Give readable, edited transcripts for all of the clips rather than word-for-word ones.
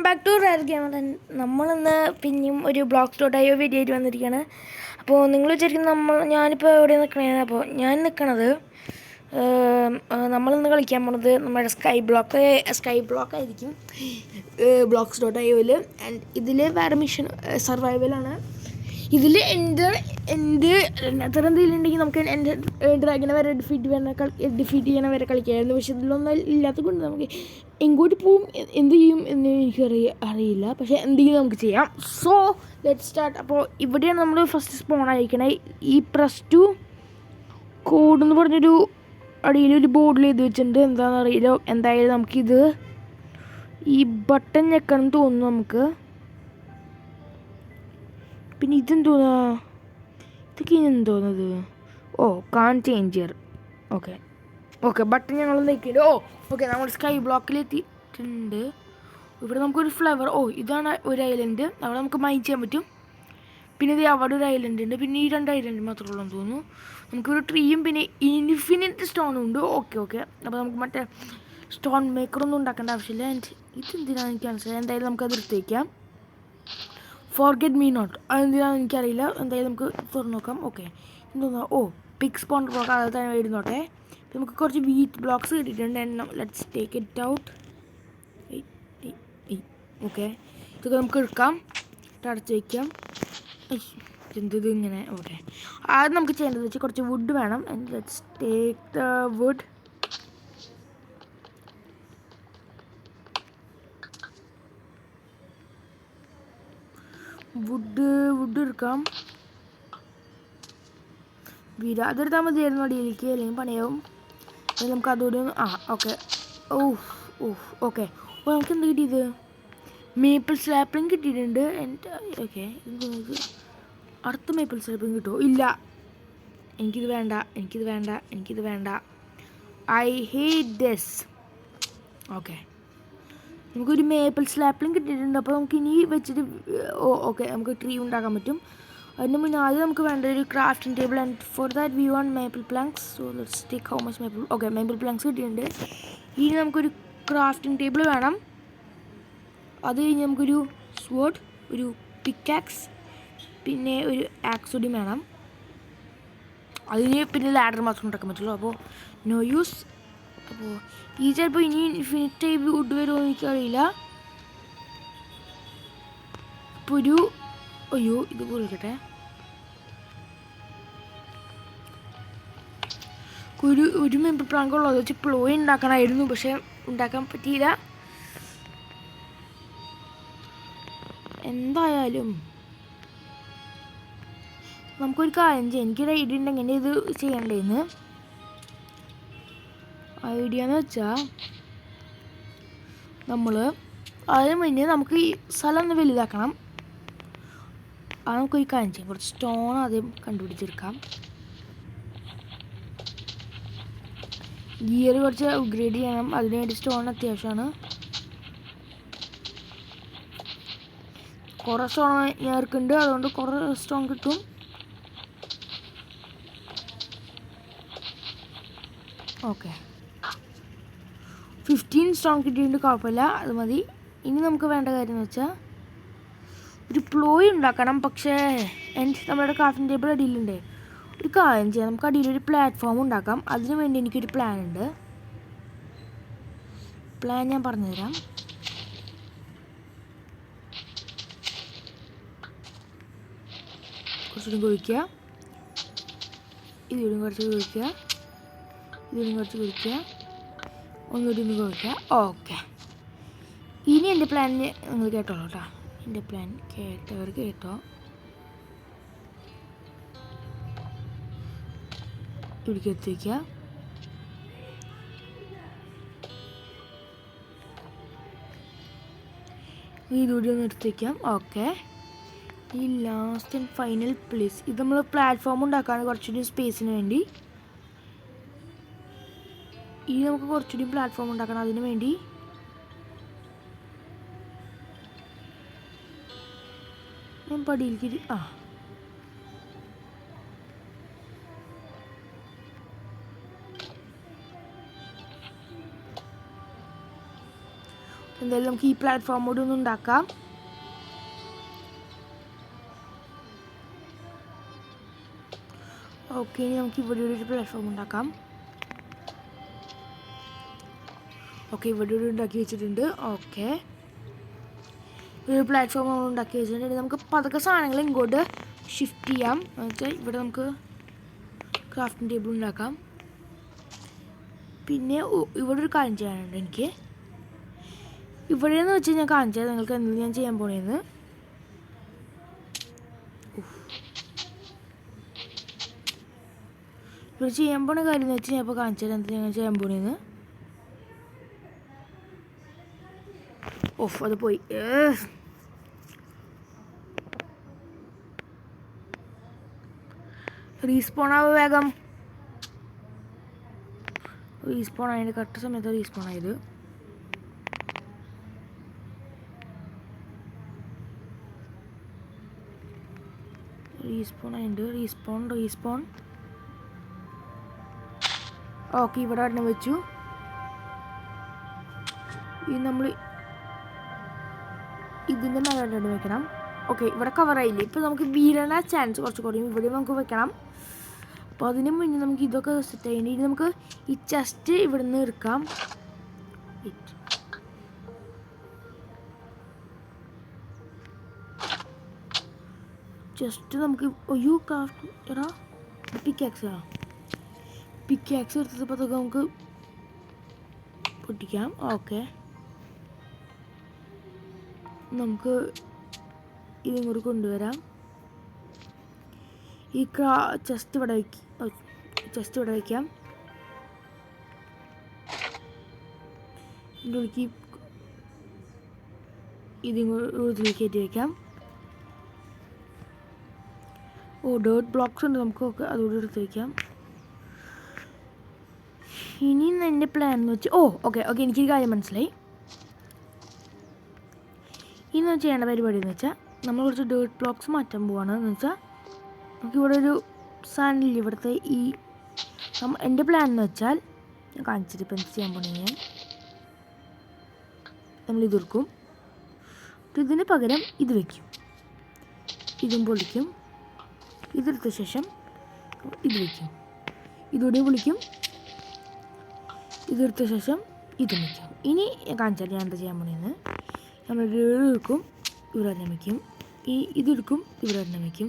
Back to rare gamer. നമ്മളിന്ന് പിന്നെയും ഒരു ബ്ലോക്സ്.io വീഡിയോ ആയിട്ട് വന്നിരിക്കുകയാണ്. അപ്പോൾ നിങ്ങൾ വിചാരിക്കുന്നത് ഞാനിപ്പോൾ എവിടെ നിൽക്കണേ? അപ്പോൾ ഞാൻ നിൽക്കണത് നമ്മളിന്ന് കളിക്കാൻ പോണത് നമ്മുടെ സ്കൈ ബ്ലോക്ക് ആയിരിക്കും ബ്ലോക്സ്.ioയിൽ. ആൻഡ് ഇതിൽ വേറെ മിഷൻ സർവൈവലാണ്. ഇതിൽ എൻ്റെ തരം എന്തെങ്കിലും ഉണ്ടെങ്കിൽ നമുക്ക് എൻ്റെ ഡ്രാഗനെ വരെ ഡിഫീറ്റ് ചെയ്യണ വരെ കളിക്കാമായിരുന്നു. പക്ഷെ ഇതിലൊന്നും ഇല്ലാത്തത് കൊണ്ട് നമുക്ക് എങ്ങോട്ട് പോവും എന്ത് ചെയ്യും എന്ന് എനിക്ക് അറിയില്ല. പക്ഷേ എന്തെങ്കിലും നമുക്ക് ചെയ്യാം. So let start. അപ്പോൾ ഇവിടെയാണ് നമ്മൾ ഫസ്റ്റ് സ്പോൺ ആയിരിക്കണേ. ഈ +2 കോഡ് എന്ന് പറഞ്ഞൊരു അടിയിലൊരു ബോർഡിൽ എഴുതി വെച്ചിട്ടുണ്ട്. എന്താണെന്ന് അറിയില്ല. എന്തായാലും നമുക്കിത് ഈ ബട്ടൺ ഞെക്കണം തോന്നുന്നു നമുക്ക്. പിന്നെ ഇതെന്തോന്നാ, ഇതൊക്കെ എന്തോന്നത്? കാൺ ചേഞ്ചർ. ഓക്കെ ബട്ടൺ ഞങ്ങൾ നോക്കിയിട്ട് ഓക്കെ നമ്മൾ സ്കൈ ബ്ലോക്കിലെത്തിയിട്ടുണ്ട്. ഇവിടെ നമുക്കൊരു ഫ്ലവർ. ഇതാണ് ഒരു ഐലൻഡ്. അവിടെ നമുക്ക് മൈൻ ചെയ്യാൻ പറ്റും. പിന്നെ ഇത് അവിടെ ഒരു ഐലൻഡ് ഉണ്ട്. പിന്നെ ഈ 2 ഐലൻഡ് മാത്രമേ ഉള്ളൂ എന്ന് തോന്നുന്നു. നമുക്കൊരു ട്രീയും പിന്നെ ഇൻഫിനിറ്റ് സ്റ്റോണും ഉണ്ട്. ഓക്കെ അപ്പോൾ നമുക്ക് മറ്റേ സ്റ്റോൺ മേക്കറൊന്നും ഉണ്ടാക്കേണ്ട ആവശ്യമില്ല. ആൻഡ് ഇതെന്തിനാണെന്ന് എനിക്ക് മനസ്സിലായി. എന്തായാലും നമുക്കത് എടുത്തേക്കാം. ഫോർഗെറ്റ് മീ നോട്ട്, അതെന്തിനാണെന്ന് എനിക്കറിയില്ല. എന്തായാലും നമുക്ക് തുറന്നു നോക്കാം. ഓക്കെ എന്തോന്നാ? പിഗ് സ്പോൺ ബ്ലോക്ക് അത് തന്നെ വരുന്നോട്ടെ. നമുക്ക് കുറച്ച് വീറ്റ് ബ്ലോക്സ് കിട്ടിയിട്ടുണ്ട്. Let's take it out. Okay ഇതൊക്കെ നമുക്ക് എടുക്കാം. അടച്ച് വയ്ക്കാം. എന്തത് ഇങ്ങനെ? ഓക്കെ ആദ്യം നമുക്ക് ചെയ്യേണ്ടത് വെച്ചാൽ കുറച്ച് വുഡ് വേണം. And let's take the wood. Wood എടുക്കാം. അതെടുത്താൽ മതിയായിരുന്നു അടിയിലേക്ക്, അല്ലെങ്കിൽ പണിയാവും. നമുക്ക് അതോടെ ഓക്കെ ഓക്കെ നമുക്ക് എന്ത് കിട്ടിയത്? മേപ്പിൾ സ്ലാപ്പിംഗ് കിട്ടിയിട്ടുണ്ട്. ഓക്കെ അടുത്ത മേപ്പിൾ സ്ലാപ്പിംഗ് കിട്ടുമോ? ഇല്ല, എനിക്കിത് വേണ്ട. I hate this. ഓക്കെ നമുക്കൊരു മേപ്പിൾ സ്ലാപ്പിംഗ് കിട്ടിയിട്ടുണ്ട്. അപ്പോൾ നമുക്ക് ഇനി വെച്ചിട്ട് ഓക്കെ നമുക്ക് ട്രീ ഉണ്ടാക്കാൻ പറ്റും. അതിന് മുന്നേ ആദ്യം നമുക്ക് വേണ്ട ഒരു crafting table. And for that we want maple planks. So let's take how much maple. Okay maple planks കിട്ടിയിട്ടുണ്ട്. ഇനി നമുക്കൊരു ക്രാഫ്റ്റിംഗ് ടേബിൾ വേണം. അത് കഴിഞ്ഞ് നമുക്കൊരു സ്വോർഡ്, ഒരു പിക്കാക്സ്, പിന്നെ ഒരു ആക്സ് കൂടി വേണം. അതിന് പിന്നെ ലാഡർ മാത്രം ഉണ്ടാക്കാൻ പറ്റുള്ളൂ. അപ്പോൾ നോ യൂസ്. അപ്പോൾ ഈ ചിലപ്പോൾ ഇനി ഇൻഫിനിറ്റ് ടൈപ്പ് വുഡ് വരുമോ എന്ന് എനിക്കറിയില്ല. ഇപ്പോൾ ഇത് പോലിക്കട്ടെ. ഒരു മെമ്പർ പ്ലാങ്ക് ഉള്ളത് വെച്ച് പ്ലോയ് ഉണ്ടാക്കണമായിരുന്നു. പക്ഷെ ഉണ്ടാക്കാൻ പറ്റിയില്ല. എന്തായാലും നമുക്കൊരു കാര്യം ചെയ്യാം. എനിക്കൊരു ഐഡിയ ഉണ്ട് എങ്ങനെ ഇത് ചെയ്യണ്ടേന്ന്. ഐഡിയ എന്ന് വെച്ചാൽ അതിന് മുന്നേ നമുക്ക് ഈ സ്ഥലം ഒന്ന് വലുതാക്കണം. അത് നമുക്കൊരു കാര്യം ചെയ്യാം. കുറച്ച് സ്റ്റോൺ ആദ്യം കണ്ടുപിടിച്ചെടുക്കാം. ഗിയർ കുറച്ച് അപ്ഗ്രേഡ് ചെയ്യണം. അതിനുവേണ്ടി സ്റ്റോൺ അത്യാവശ്യമാണ്. കുറേ സ്റ്റോൺ ഞേർക്കുണ്ട്, അതുകൊണ്ട് കുറേ സ്റ്റോൺ കിട്ടും. ഓക്കെ 15 സ്റ്റോൺ കിട്ടിയിട്ടുണ്ട്. കുഴപ്പമില്ല, അത് മതി. ഇനി നമുക്ക് വേണ്ട കാര്യം എന്ന് വെച്ചാൽ ഒരു പ്ലോയ് ഉണ്ടാക്കണം. പക്ഷേ നമ്മുടെ ക്രാഫ്റ്റിംഗ് ടേബിൾ അടിയിലുണ്ട്. ഒരു കാര്യം ചെയ്യാം, നമുക്ക് അടിയിലൊരു പ്ലാറ്റ്ഫോം ഉണ്ടാക്കാം. അതിനു വേണ്ടി എനിക്കൊരു പ്ലാൻ ഉണ്ട്. പ്ലാൻ ഞാൻ പറഞ്ഞുതരാം. കുറച്ചുകൂടി കുഴിക്കുക, ഇതിലും കുറച്ച് കുഴിക്കുക, ഇതിലും കുറച്ച് കുഴിക്കുക, ഒന്നുകൂടി ഒന്ന് കുഴിക്കുക. ഓക്കെ ഇനി എൻ്റെ പ്ലാനിന് നിങ്ങൾ കേട്ടോളൂ കേട്ടോ. എൻ്റെ പ്ലാൻ കേട്ടവർ കേട്ടോ. ഇവിടേക്ക് എത്തിക്കുക. ഇതുകൂടി ഒന്ന് എടുത്തേക്കാം. ഓക്കെ ഈ ലാസ്റ്റ് ആൻഡ് ഫൈനൽ പ്ലേസ്. ഇത് നമ്മൾ പ്ലാറ്റ്ഫോം ഉണ്ടാക്കാണ് കുറച്ചുകൂടി സ്പേസിന് വേണ്ടി. ഇനി നമുക്ക് കുറച്ചുകൂടി പ്ലാറ്റ്ഫോം ഉണ്ടാക്കണം. അതിന് വേണ്ടി ഞാൻ പടിയിലേക്ക് എന്തായാലും നമുക്ക് ഈ പ്ലാറ്റ്ഫോമോട് ഒന്ന് ഉണ്ടാക്കാം. ഓക്കെ, ഇനി നമുക്ക് ഇവിടെ ഒരു പ്ലാറ്റ്ഫോം ഉണ്ടാക്കാം. ഓക്കെ, ഇവിടെ ഒരു ഉണ്ടാക്കി വെച്ചിട്ടുണ്ട്. ഓക്കെ, ഒരു പ്ലാറ്റ്ഫോം നമ്മൾ ഉണ്ടാക്കി വെച്ചിട്ടുണ്ട്. നമുക്ക് പതുക്കെ സാധനങ്ങൾ ഇങ്ങോട്ട് ഷിഫ്റ്റ് ചെയ്യാം. എന്നുവെച്ചാൽ ഇവിടെ നമുക്ക് ക്രാഫ്റ്റിംഗ് ടേബിൾ ഉണ്ടാക്കാം. പിന്നെ ഇവിടെ ഒരു കാര്യം ചെയ്യാനുണ്ട് എനിക്ക്. ഇവിടെയെന്ന് വെച്ച് ഞാൻ കാണിച്ചാൽ നിങ്ങൾക്ക് എന്ത് ഞാൻ ചെയ്യാൻ പോണേന്ന്. ഇവിടെ ചെയ്യാൻ പോണ കാര്യം എന്ന് വെച്ച് ഞാൻ ഇപ്പോൾ കാണിച്ചാൽ എന്ത് ഞാൻ ചെയ്യാൻ പോണേന്ന്. ഓഫ്, അത് പോയി. റീസ്പോൺ ആവുക വേഗം. റീസ്പോൺ ആയതിൻ്റെ കറക്റ്റ് സമയത്ത് റീസ്പോൺ ആയത്. റീസ്പോൺ ആയിട്ട് റീസ്പോൺ. ഓക്കെ, ഇവിടെ തന്നെ വെച്ചു. ഇത് നമ്മൾ ഇതിൻ്റെ മേലോട്ട് വെക്കണം. ഓക്കെ, ഇവിടെ കവറായില്ലേ. ഇപ്പോൾ നമുക്ക് വീഴാൻ ചാൻസ് കുറച്ച് കുറയും. ഇവിടെ നമുക്ക് വെക്കണം. അപ്പോൾ അതിന് മുന്നേ നമുക്ക് ഇതൊക്കെ സെറ്റ് ചെയ്യേണ്ടി. ഇനി നമുക്ക് ഈ ചെസ്റ്റ് ഇവിടെ നിന്ന് എടുക്കാം. ജസ്റ്റ് നമുക്ക് ക്രാഫ്റ്റ് എടാ പിക്കാക്സ് എടുത്തപ്പോൾ അതൊക്കെ നമുക്ക് പൊട്ടിക്കാം. ഓക്കെ, നമുക്ക് ഇതും കൂടി കൊണ്ടുവരാം. ഈ ചെസ്റ്റ് ഇവിടെ വയ്ക്കാം. ഇതിൻ്റെ ഉള്ളിലേക്ക് ഇതും കൂടി കയറ്റി വയ്ക്കാം. ഡേർട്ട് ബ്ലോക്സ് ഉണ്ട്, നമുക്ക് അതുകൂടി എടുത്ത് വയ്ക്കാം. ഇനി എൻ്റെ പ്ലാൻ എന്ന് വെച്ച് ഓക്കെ എനിക്കൊരു കാര്യം മനസ്സിലായി. ഇനി ചെയ്യേണ്ട പരിപാടി എന്ന് വെച്ചാൽ നമ്മൾ കുറച്ച് ഡേർട്ട് ബ്ലോക്സ് മാറ്റാൻ പോവാണ്. എന്ന് വെച്ചാൽ നമുക്കിവിടെ ഒരു സാധനമില്ല. ഇവിടുത്തെ ഈ എൻ്റെ പ്ലാൻ എന്ന് വെച്ചാൽ ഞാൻ കാണിച്ചിട്ട് ഇപ്പം എന്ത് ചെയ്യാൻ പോണെങ്കിൽ നമ്മളിതെടുക്കും. ഇതിന് പകരം ഇത് വയ്ക്കും. ഇതും പൊളിക്കും. ഇതെടുത്ത ശേഷം ഇത് വയ്ക്കും. ഇതുകൂടി പൊളിക്കും. ഇതെടുത്ത ശേഷം ഇതും വയ്ക്കും. ഇനി കാണിച്ചാൽ ഞാൻ എന്താ ചെയ്യാൻ പോണെന്ന്. നമ്മൾ എടുക്കും, ഇവിടെ തന്നെ വയ്ക്കും. ഇതെടുക്കും, ഇവിടെ തന്നെ വയ്ക്കും.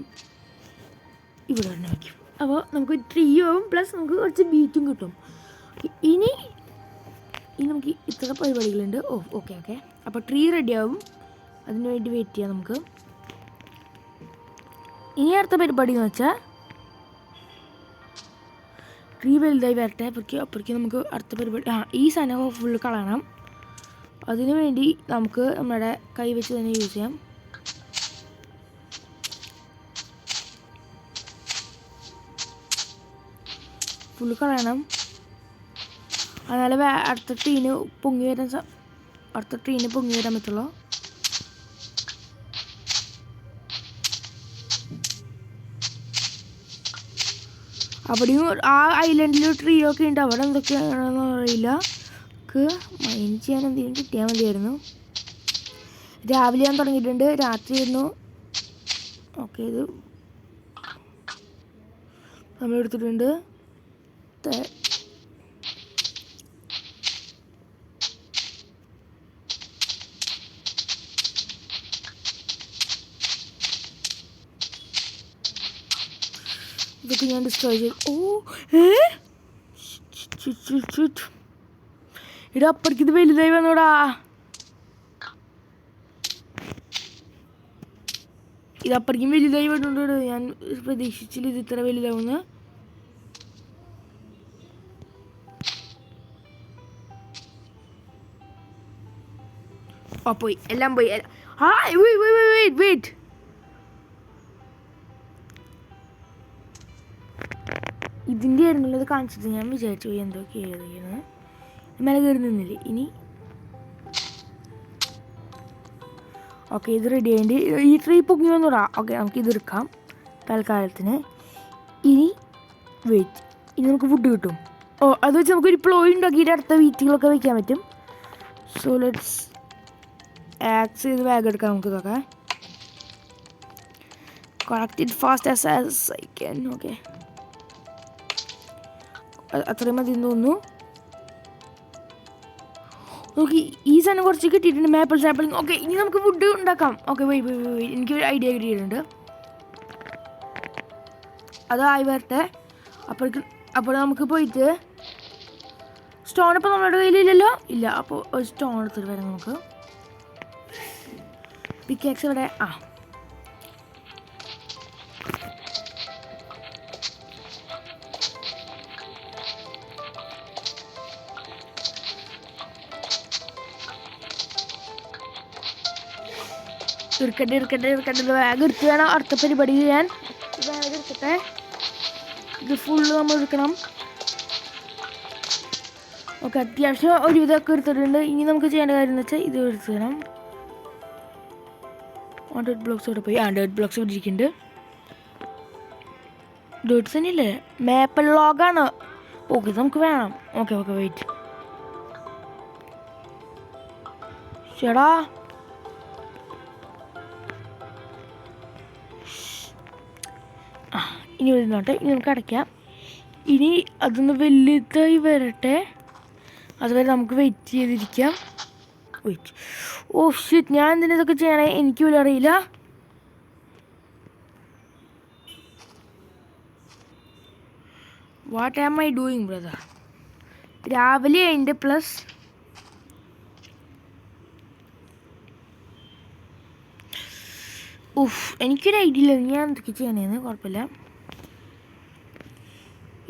ഇവിടെ തന്നെ വയ്ക്കും. അപ്പോൾ നമുക്ക് ട്രീ ആവും, പ്ലസ് നമുക്ക് കുറച്ച് ബീറ്റും കിട്ടും. ഇനി നമുക്ക് ഇത്ര പരിപാടികളുണ്ട്. ഓക്കെ അപ്പോൾ ട്രീ റെഡിയാവും. അതിന് വേണ്ടി വെയിറ്റ് ചെയ്യാം നമുക്ക്. ഇനി അടുത്ത പരിപാടി എന്ന് വെച്ചാൽ ട്രീ വലുതായി വരട്ടെ. അപ്പോഴേക്കും നമുക്ക് അടുത്ത പരിപാടി ഈ സാധനം ഫുള്ള് കളയണം. അതിനു വേണ്ടി നമുക്ക് നമ്മുടെ കൈ വെച്ച് തന്നെ യൂസ് ചെയ്യാം. ഫുള്ള് കളയണം. എന്നാലേ അടുത്ത ട്രീന് പൊങ്ങി വരാൻ പറ്റുള്ളൂ. അവിടെയും ആ ഐലൻഡിൽ ട്രീ ഒക്കെ ഉണ്ട്. അവിടെ എന്തൊക്കെയാണെന്ന് അറിയില്ല. മൈൻഡ് ചെയ്യാൻ എന്തെങ്കിലും കിട്ടിയാൽ മതിയായിരുന്നു. രാവിലെ ഞാൻ തുടങ്ങിയിട്ടുണ്ട്, രാത്രിയായിരുന്നു. ഓക്കെ, ഇത് നമ്മളെടുത്തിട്ടുണ്ട്. ഇതൊക്കെ ഞാൻ ഡിസ്ട്രോയ് ചെയ്തു. ഇവിടെ അപ്പുറക്ക് ഇത് വലുതായി വന്നോടാ. ഇത് അപ്പുറക്കും വലുതായി വന്നോണ്ട് ഞാൻ പ്രതീക്ഷിച്ചില്ല ഇത് ഇത്ര വലുതാവുന്ന. പോയി, എല്ലാം പോയി. വെയിറ്റ്. ഇതിൻ്റെ ആയിരുന്നുള്ളത് കാണിച്ചിട്ട് ഞാൻ വിചാരിച്ചു പോയി എന്തൊക്കെ എഴുതിയത്. മേലെ കയറി നിന്നില്ലേ. ഇനി ഓക്കെ, ഇത് റെഡി ആയിട്ട് ഈ ട്രീ പൊങ്ങി വന്നോടാ. ഓക്കെ, നമുക്കിത് എടുക്കാം തൽക്കാലത്തിന്. ഇനി നമുക്ക് ഫുഡ് കിട്ടും. അത് വെച്ച് നമുക്കൊരു പ്ലോയ് ഉണ്ടാക്കിയിട്ട് അടുത്ത വീറ്റുകളൊക്കെ വയ്ക്കാൻ പറ്റും. സോ ലെറ്റ്സ് ആക്സ് ചെയ്ത് വേഗം എടുക്കാം നമുക്ക് ഇതൊക്കെ. Collect it fast as I can. Okay, അത്രയും മതി തോന്നുന്നു. ഓക്കെ, ഈ സാധനം കുറച്ച് കിട്ടിയിട്ടുണ്ട്, മാപ്പിൾ സാപ്പിളിങ്. ഓക്കെ, ഇനി നമുക്ക് വുഡ് ഉണ്ടാക്കാം. ഓക്കെ, എനിക്കൊരു ഐഡിയ കിട്ടിയിട്ടുണ്ട്. അതായി വരട്ടെ. അപ്പോൾ നമുക്ക് പോയിട്ട് സ്റ്റോൺ ഇപ്പോൾ നമ്മുടെ കയ്യിലില്ലല്ലോ. ഇല്ല, അപ്പോൾ ഒരു സ്റ്റോൺ എടുത്തിട്ട് വരാം നമുക്ക്. പിക്കാക്സ് ഇവിടെ. എടുക്കട്ടെ വേഗം എടുത്ത് വേണം അടുത്ത പരിപാടി ചെയ്യാൻ. വേഗം എടുക്കട്ടെ. ഇത് ഫുള്ള് നമ്മൾ എടുക്കണം. ഓക്കെ, അത്യാവശ്യം ഒരു ഇതൊക്കെ എടുത്തിട്ടുണ്ട്. ഇനി നമുക്ക് ചെയ്യേണ്ട കാര്യം എന്ന് വെച്ചാൽ ഇത് എടുത്ത് തരാം. ഡേർട്ട് ബ്ലോക്സ് ഇവിടെ പോയി. ഡേർട്ട് ബ്ലോക്സ് ഇവിടെ ഇരിക്കുന്നുണ്ട്. ഡേർട്ട്സ് തന്നെയല്ലേ, മാപ്പിൾ ലോഗാണ്. ഓക്കെ, നമുക്ക് വേണം. Okay wait. ചേടാ, ഇനി വരുന്നോട്ടെ. ഇനി നമുക്ക് അടയ്ക്കാം. ഇനി അതൊന്ന് വലുതായി വരട്ടെ. അതുവരെ നമുക്ക് വെയിറ്റ് ചെയ്തിരിക്കാം. വെയിറ്റ്. ഓ ഷിറ്റ്, ഞാൻ എന്തിനാ ഇതൊക്കെ ചെയ്യണേ? എനിക്ക് പോലും അറിയില്ല. What am I doing brother? രാവിലെ അതിൻ്റെ പ്ലസ് എനിക്കൊരു ഐഡിയ ഇല്ല ഞാൻ എന്തൊക്കെ ചെയ്യണേന്ന്. കുഴപ്പമില്ല.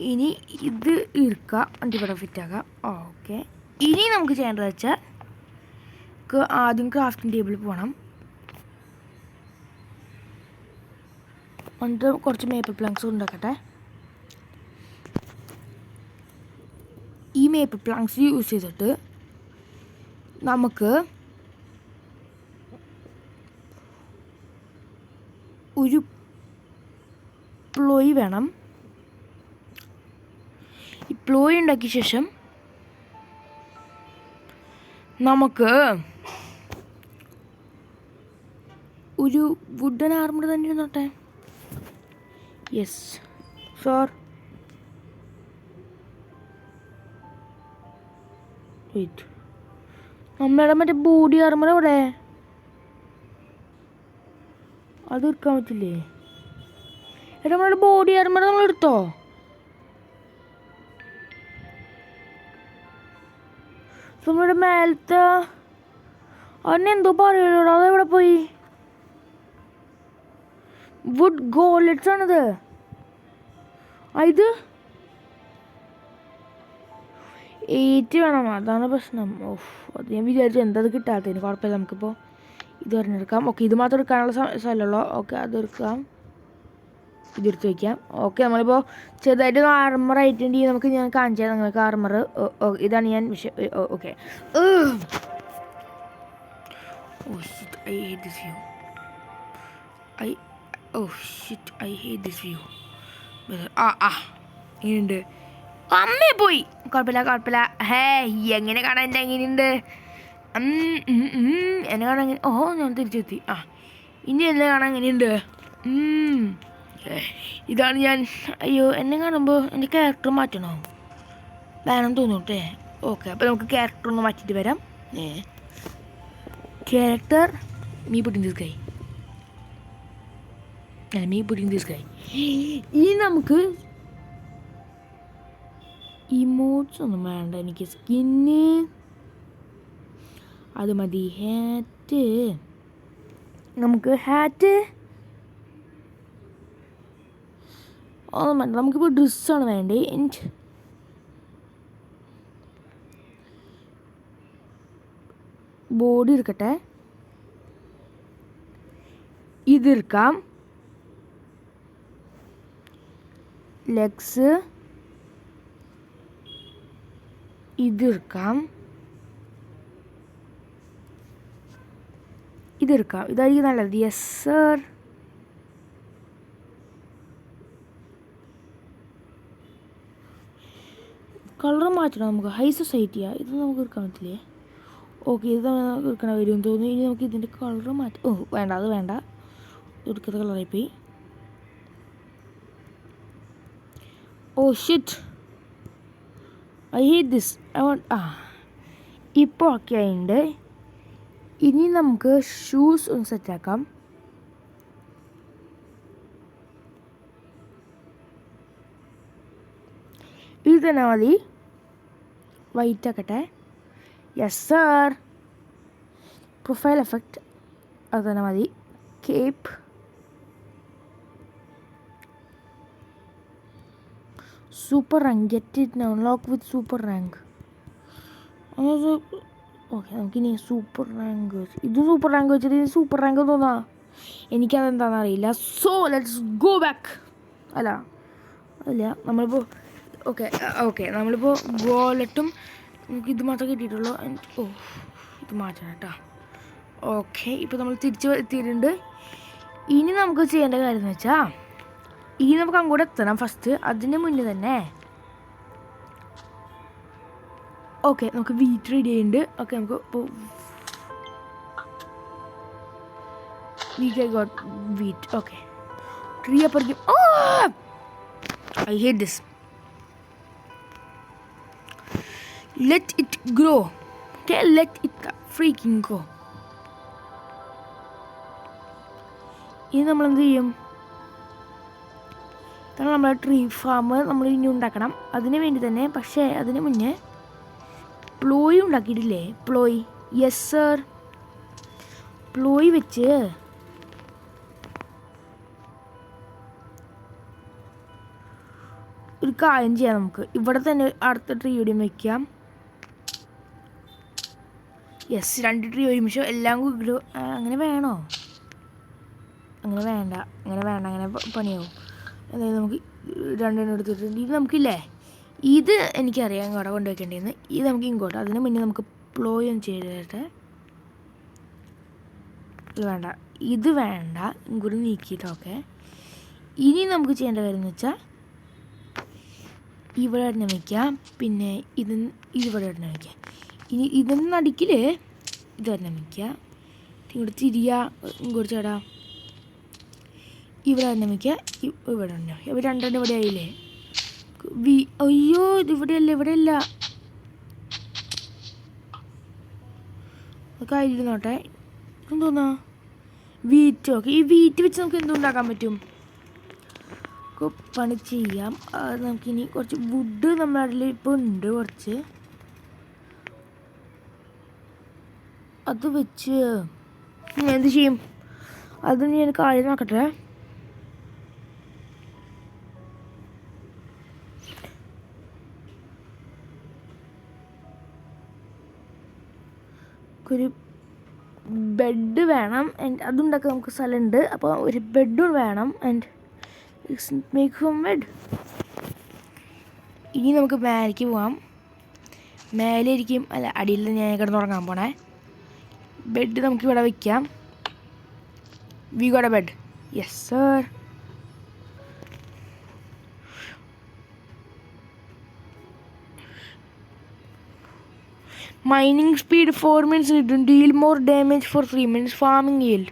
ഇനി ഇത് ഇറുക്കുക, ഇവിടെ ഫിറ്റാക്കാം. ഓക്കെ, ഇനി നമുക്ക് ചെയ്യേണ്ടത് വെച്ചാൽ ആദ്യം ക്രാഫ്റ്റിംഗ് ടേബിളിൽ പോകണം. എന്നിട്ട് കുറച്ച് മേപ്പിൾ പ്ലാങ്ക്സ് ഉണ്ടാക്കട്ടെ. ഈ മേപ്പിൾ പ്ലാങ്ക്സ് യൂസ് ചെയ്തിട്ട് നമുക്ക് ഒരു പ്ലോയ് വേണം. ഈ പ്ലോയ് ഉണ്ടാക്കിയ ശേഷം നമുക്ക് ഒരു വുഡൻ ആർമർ തന്നെ ഇരുന്നോട്ടെ. Yes sir. വെയിറ്റ്, നമ്മുടെ മറ്റേ ബോഡി ആർമർ എവിടെ? അത് എടുക്കാൻ പറ്റില്ലേ? എടാ, നമ്മുടെ ബോഡി ആർമർ നമ്മൾ എടുത്തോ? നമ്മുടെ മേലത്തെ അവനെന്തോ പറയുള്ളൂ, അതെവിടെ പോയി? വുഡ് ഗോളറ്റ്സ് ആണിത്. ഇത് 8 വേണം, അതാണ് പ്രശ്നം. അത് ഞാൻ വിചാരിച്ചു എന്താ അത് കിട്ടാത്തതിന്. കുഴപ്പമില്ല, നമുക്കിപ്പോൾ ഇത് പറഞ്ഞെടുക്കാം. ഓക്കെ, ഇത് മാത്രം എടുക്കാനുള്ള സ്ഥലമുള്ളൂ. ഓക്കെ, അതെടുക്കാം. ഇതെടുത്ത് വയ്ക്കാം. ഓക്കെ, നമ്മളിപ്പോൾ ചെറുതായിട്ട് ആർമർ ആയിട്ടുണ്ടെങ്കിൽ നമുക്ക് ഞാൻ കാണിച്ചു തരാം നിങ്ങൾക്ക് ആർമർ. ഇതാണ് ഞാൻ okay. I hate this view. I hate this view. ഇങ്ങനെയുണ്ട്. അമ്മേ പോയി. കുഴപ്പമില്ല. എങ്ങനെ കാണാൻ എൻ്റെ എങ്ങനെയുണ്ട്? എന്നെ കാണാൻ എങ്ങനെ? ഞാൻ തിരിച്ചെത്തി. ഇനി എന്നെ കാണാൻ എങ്ങനെയുണ്ട്? ഇതാണ് ഞാൻ. അയ്യോ, എന്നെ കാണുമ്പോൾ എൻ്റെ ക്യാരക്ടർ മാറ്റണോ? വേണം തോന്നൂട്ടെ. ഓക്കെ, അപ്പോൾ നമുക്ക് ക്യാരക്ടർ ഒന്ന് മാറ്റിയിട്ട് വരാം. Character me putting this guy. ഇനി നമുക്ക് ഇമോട്ട്സ് ഒന്നും വേണ്ട എനിക്ക്. സ്കിന്ന് അത് മതി. ഹാറ്റ് നമുക്ക് ഒന്നും വേണ്ട. നമുക്കിപ്പോൾ ഡ്രസ്സാണ് വേണ്ടേ. ബോഡി എടുക്കട്ടെ. ഇതെടുക്കാം. ലെഗ്സ് ഇതെടുക്കാം. ഇതായിരിക്കും നല്ലത്. Yes sir. കളർ മാറ്റണം നമുക്ക്. ഹൈ സൊസൈറ്റിയാ ഇത്? നമുക്ക് എടുക്കാൻ പറ്റില്ലേ? ഓക്കെ ഇത് എടുക്കണ വരുമെന്ന് തോന്നുന്നു. ഇനി നമുക്ക് ഇതിൻ്റെ കളറ് മാറ്റി. ഓ വേണ്ട, അത് വേണ്ട, എടുക്കുന്ന കളറായിപ്പോയി. Oh shit, I hate this. ഇപ്പോൾ ഓക്കെ ആയിട്ടുണ്ട്. ഇനി നമുക്ക് ഷൂസ് ഒന്ന് സെറ്റാക്കാം. ഇത് തന്നെ മതി, വൈറ്റ് ആക്കട്ടെ. Yes sir. പ്രൊഫൈൽ എഫക്റ്റ് അത് തന്നെ മതി. Cape super rank, get it now, lock with super rank. Okay നമുക്കിനി സൂപ്പർ റാങ്ക് വെച്ച് ഇത് സൂപ്പർ റാങ്ക് വെച്ചിട്ട് ഇത് സൂപ്പർ റാങ്ക് തോന്നാ, എനിക്കതെന്താണെന്ന് അറിയില്ല. So let's go back. അല്ല നമ്മളിപ്പോൾ നമ്മളിപ്പോൾ വാലറ്റും നമുക്ക് ഇത് മാത്രമേ കിട്ടിയിട്ടുള്ളൂ. ഓ ഇത് മാറ്റണം കേട്ടോ. ഓക്കെ ഇപ്പോൾ നമ്മൾ തിരിച്ച് എത്തിയിട്ടുണ്ട്. ഇനി നമുക്ക് ചെയ്യേണ്ട കാര്യം എന്ന് വെച്ചാൽ ഇനി നമുക്ക് അങ്ങോട്ട് എത്തണം ഫസ്റ്റ്. അതിന് മുന്നേ തന്നെ ഓക്കെ നമുക്ക് വീറ്റ് റെഡി ചെയ്യുന്നുണ്ട്. ഓക്കെ നമുക്ക് ഇപ്പോൾ വീറ്റ് ഓക്കെ ട്രീ അപ്പറിക്കും. I hate this. Let it grow. Okay, let it freaking go. ഇനി നമ്മൾ എന്ത് ചെയ്യും? ഇതാണ് നമ്മളെ ട്രീ ഫാം നമ്മൾ ഇനി ഉണ്ടാക്കണം. അതിന് വേണ്ടി തന്നെ, പക്ഷേ അതിന് മുന്നേ പ്ലോയ് ഉണ്ടാക്കിയിട്ടില്ലേ? പ്ലോയ്. Yes sir. പ്ലോയ് വെച്ച് ഒരു കാര്യം ചെയ്യാം. നമുക്ക് ഇവിടെ തന്നെ അടുത്ത ട്രീ കൂടി വയ്ക്കാം. യെസ്, 2 ട്രീ ഒരുമിച്ച് എല്ലാം കൂടി. അങ്ങനെ വേണോ? അങ്ങനെ വേണ്ട, അങ്ങനെ പണിയാവും. അതായത് നമുക്ക് 2 എടുത്തിട്ടുണ്ട്. ഇത് നമുക്കില്ലേ, ഇത് എനിക്കറിയാം ഇങ്ങോട്ട് കൊണ്ടുവയ്ക്കേണ്ടതെന്ന്. ഇത് നമുക്ക് ഇങ്ങോട്ട്. അതിന് മുന്നേ നമുക്ക് പ്ലോയ് ഒന്ന് ചെയ്ത് തരട്ടെ. ഇത് വേണ്ട ഇങ്ങോട്ട് നീക്കിയിട്ടൊക്കെ. ഇനി നമുക്ക് ചെയ്യേണ്ട കാര്യം എന്ന് വെച്ചാൽ ഇവിടെ തന്നെ വയ്ക്കാം. പിന്നെ ഇതിവിടെ തന്നെ വയ്ക്കാം. ഇനി ഇതിന് നടുക്കിൽ ഇത് തന്നെ വയ്ക്കുക. ഇങ്ങോട്ട് തിരിയുക, ഇങ്ങോട്ട് ചേടാം. ഇവിടെ തന്നെ വയ്ക്കുക, ഇവിടെ തന്നെ. ഇവർ 2 ഇവിടെ ആയില്ലേ? അയ്യോ ഇവിടെയല്ല. കയ്യിലിരുന്നോട്ടെ. എന്തോന്നാ വീറ്റ്. ഓക്കെ, ഈ വീറ്റ് വെച്ച് നമുക്ക് എന്തുണ്ടാക്കാൻ പറ്റും? പണി ചെയ്യാം. നമുക്കിനി കുറച്ച് വുഡ് നമ്മുടെ അതിൽ ഇപ്പോൾ ഉണ്ട് കുറച്ച്. അത് വെച്ച് എന്ത് ചെയ്യും? അത് ഞാൻ കാര്യം നോക്കട്ടെ. ഒരു ബെഡ് വേണം. ആൻഡ് അതുണ്ടാക്കാൻ നമുക്ക് സ്ഥലമുണ്ട്. അപ്പോൾ ഒരു ബെഡും വേണം. And make home bed. ഇനി നമുക്ക് മേലേക്ക് പോവാം. മേലെ ഇരിക്കും, അല്ല അടിയിൽ ഞാൻ കിടന്നുറങ്ങാൻ പോണേ. ബെഡ് നമുക്ക് ഇവിടെ വയ്ക്കാം. We got A bed. Yes sir. Mining speed 4 minutes, deal more damage for 3 minutes. Farming yield